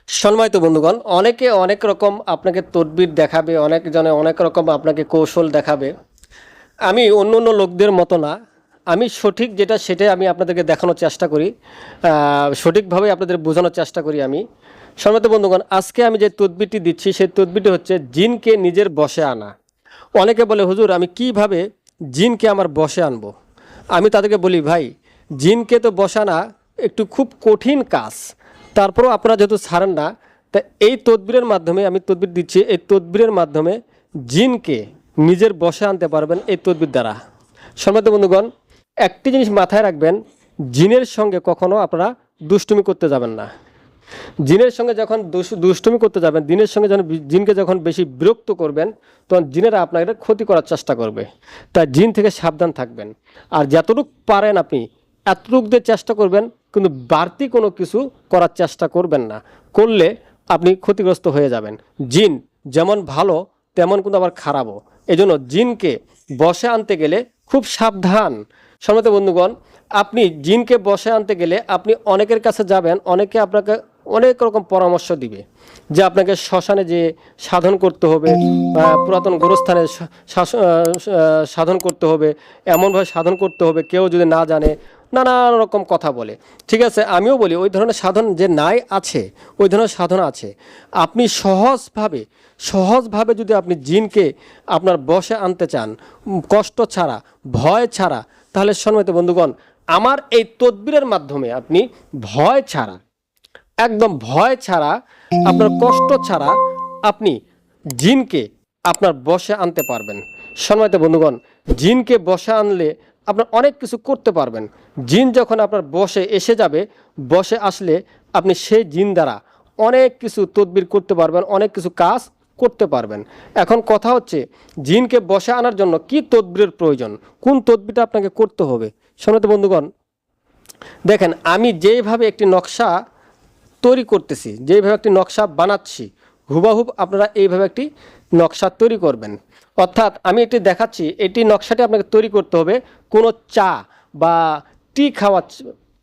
সম্মানিত বন্ধুগণ, অনেকে অনেক রকম আপনাকে তদবির দেখাবে, অনেকজনে অনেক রকম আপনাকে কৌশল দেখাবে। আমি অন্য অন্য লোকদের মতো না, আমি সঠিক যেটা সেটাই আমি আপনাদেরকে দেখানোর চেষ্টা করি, সঠিকভাবে আপনাদের বোঝানোর চেষ্টা করি আমি। সম্মানিত বন্ধুগণ, আজকে আমি যে তদবিরটি দিচ্ছি সেই তদবিরটি হচ্ছে জিনকে নিজের বশে আনা। অনেকে বলে, হুজুর আমি কিভাবে জিনকে আমার বশে আনবো? আমি তাদেরকে বলি, ভাই জিনকে তো বসানা একটু খুব কঠিন কাজ, তারপরেও আপনারা যেহেতু ছাড়েন না, তা এই তদবিরের মাধ্যমে আমি তদবির দিচ্ছি, এই তদবিরের মাধ্যমে জিনকে নিজের বশে আনতে পারবেন এই তদবির দ্বারা। সম্মানিত বন্ধুগণ, একটি জিনিস মাথায় রাখবেন, জিনের সঙ্গে কখনো আপনারা দুষ্টুমি করতে যাবেন না। জিনের সঙ্গে যখন দুষ্টুমি করতে যাবেন, জিনের সঙ্গে যখন জিনকে যখন বেশি বিরক্ত করবেন, তখন জিনেরা আপনাকে ক্ষতি করার চেষ্টা করবে। তাই জিন থেকে সাবধান থাকবেন। আর যতটুকু পারেন আপনি এতটুকু দিয়ে চেষ্টা করবেন, কিন্তু বাড়তি কোনো কিছু করার চেষ্টা করবেন না। করলে আপনি ক্ষতিগ্রস্ত হয়ে যাবেন। জিন যেমন ভালো তেমন কিন্তু আবার খারাপও। এজন্য জিনকে বশে আনতে গেলে খুব সাবধান। সম্মানিত বন্ধুগণ, আপনি জিনকে বশে আনতে গেলে আপনি অনেকের কাছে যাবেন, অনেকে আপনাকে অনেক রকম পরামর্শ দিবে যে আপনাকে শ্মশানে যে সাধন করতে হবে, পুরাতন গোরস্থানে সাধন করতে হবে, এমনভাবে সাধন করতে হবে কেউ যদি না জানে, নানান রকম কথা বলে। ঠিক আছে, আমিও বলি ওই ধরনের সাধন যে নাই আছে, ওই ধরনের সাধন আছে। আপনি সহজভাবে যদি আপনি জিনকে আপনার বশে আনতে চান, কষ্ট ছাড়া, ভয় ছাড়া, তাহলে সম্মানিত বন্ধুগণ, আমার এই তদবিরের মাধ্যমে আপনি ভয় ছাড়া, একদম ভয় ছাড়া, আপনার কষ্ট ছাড়া আপনি জিনকে আপনার বশে আনতে পারবেন। সম্মানিত বন্ধুগণ, জিনকে বশে আনলে আপনার অনেক কিছু করতে পারবেন। জিন যখন আপনার বশে এসে যাবে, বশে আসলে আপনি সেই জিন দ্বারা অনেক কিছু তদবির করতে পারবেন, অনেক কিছু কাজ করতে পারবেন। এখন কথা হচ্ছে, জিনকে বশে আনার জন্য কি তদবিরের প্রয়োজন, কোন তদবিরটা আপনাকে করতে হবে। সম্মানিত বন্ধুগণ, দেখেন আমি যেভাবে একটি নকশা তৈরি করতেছি, যেভাবে একটি নকশা বানাচ্ছি, হুবাহুব আপনারা এইভাবে একটি নকশা তৈরি করবেন। অর্থাৎ আমি এটি দেখাচ্ছি, এটি নকশাটি আপনাকে তৈরি করতে হবে কোনো চা বা টি খাওয়া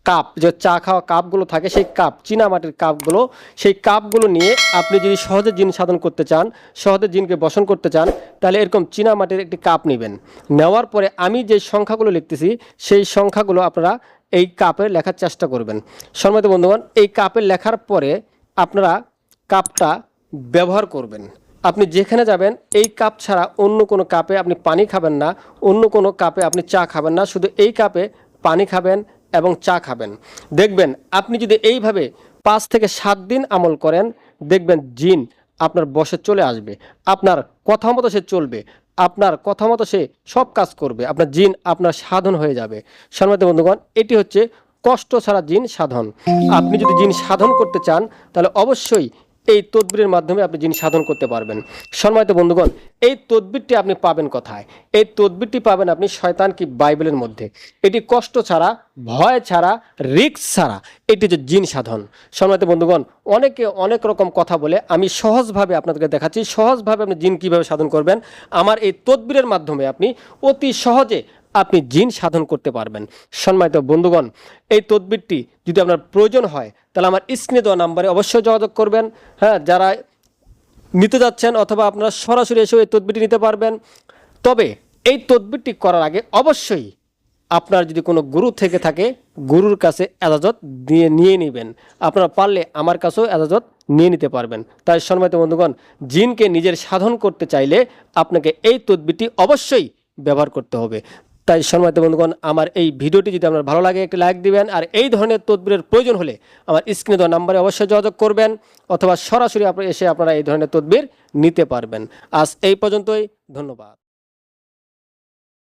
কাপ, যে চা খাওয়া কাপগুলো থাকে, সেই কাপ, চীনামাটির কাপগুলো, সেই কাপগুলো নিয়ে আপনি যদি সহজে জিন সাধন করতে চান, সহজে জিনকে বশন করতে চান, তাহলে এরকম চীনামাটির একটি কাপ নেবেন। নেওয়ার পরে আমি যে সংখ্যাগুলো লিখতেছি সেই সংখ্যাগুলো আপনারা এই কাপে লেখার চেষ্টা করবেন। সম্মানিত বন্ধুগণ, এই কাপে লেখার পরে আপনারা কাপটা ব্যবহার করবেন। আপনি যেখানে যাবেন এই কাপ ছাড়া অন্য কোনো কাপে আপনি পানি খাবেন না, অন্য কোনো কাপে আপনি চা খাবেন না, শুধু এই কাপে পানি খাবেন এবং চা খাবেন। দেখবেন আপনি যদি এইভাবে 5 থেকে 7 দিন আমল করেন, দেখবেন জিন আপনার বশে চলে আসবে, আপনার কথা মতো সে চলবে, আপনার কথা মতো সে সব কাজ করবে, আপনার জিন আপনার সাধন হয়ে যাবে। সম্মানিত বন্ধুগণ, এটি হচ্ছে কষ্ট ছাড়া জিন সাধন। আপনি যদি জিন সাধন করতে চান, তাহলে অবশ্যই এই তদবিরের মাধ্যমে আপনি জিন সাধন করতে পারবেন। সম্মানিত বন্ধুগণ, এই তদবিরটি আপনি পাবেন কোথায়? এই তদবিরটি পাবেন আপনি শয়তান কি বাইবেলের মধ্যে। এটি কষ্ট ছাড়া, ভয় ছাড়া, রিস্ক ছাড়া, এটি যে জিন সাধন। সম্মানিত বন্ধুগণ, অনেকে অনেক রকম কথা বলে, আমি সহজভাবে আপনাদেরকে দেখাচ্ছি, সহজভাবে আপনি জিন কীভাবে সাধন করবেন। আমার এই তদবিরের মাধ্যমে আপনি অতি সহজে আপনি জিন সাধন করতে পারবেন। সম্মানিত বন্ধুগণ, এই তদবিরটি যদি আপনার প্রয়োজন হয়, তাহলে আমার স্ক্রিনে দেওয়া নাম্বারে অবশ্যই যোগাযোগ করবেন। হ্যাঁ, যারা নিতে যাচ্ছেন অথবা আপনারা সরাসরি এসেও এই তদবিরটি নিতে পারবেন। তবে এই তদবিরটি করার আগে অবশ্যই আপনার যদি কোনো গুরু থেকে থাকে, গুরুর কাছে এজাজত নিয়ে নেবেন। আপনারা পারলে আমার কাছেও এজাজত নিয়ে নিতে পারবেন। তাই সম্মানিত বন্ধুগণ, জিনকে নিজের সাধন করতে চাইলে আপনাকে এই তদবিরটি অবশ্যই ব্যবহার করতে হবে। তাই সম্মানিত বন্ধুগণ, আমার এই ভিডিওটি যদি আপনার ভালো লাগে একটি লাইক দিবেন, আর এই ধরনের তদবিরের প্রয়োজন হলে আমার স্ক্রিনে দেওয়া নাম্বারে অবশ্যই যোগাযোগ করবেন, অথবা সরাসরি এসে আপনারা এই ধরনের তদবির নিতে পারবেন। আজ এই পর্যন্তই, ধন্যবাদ।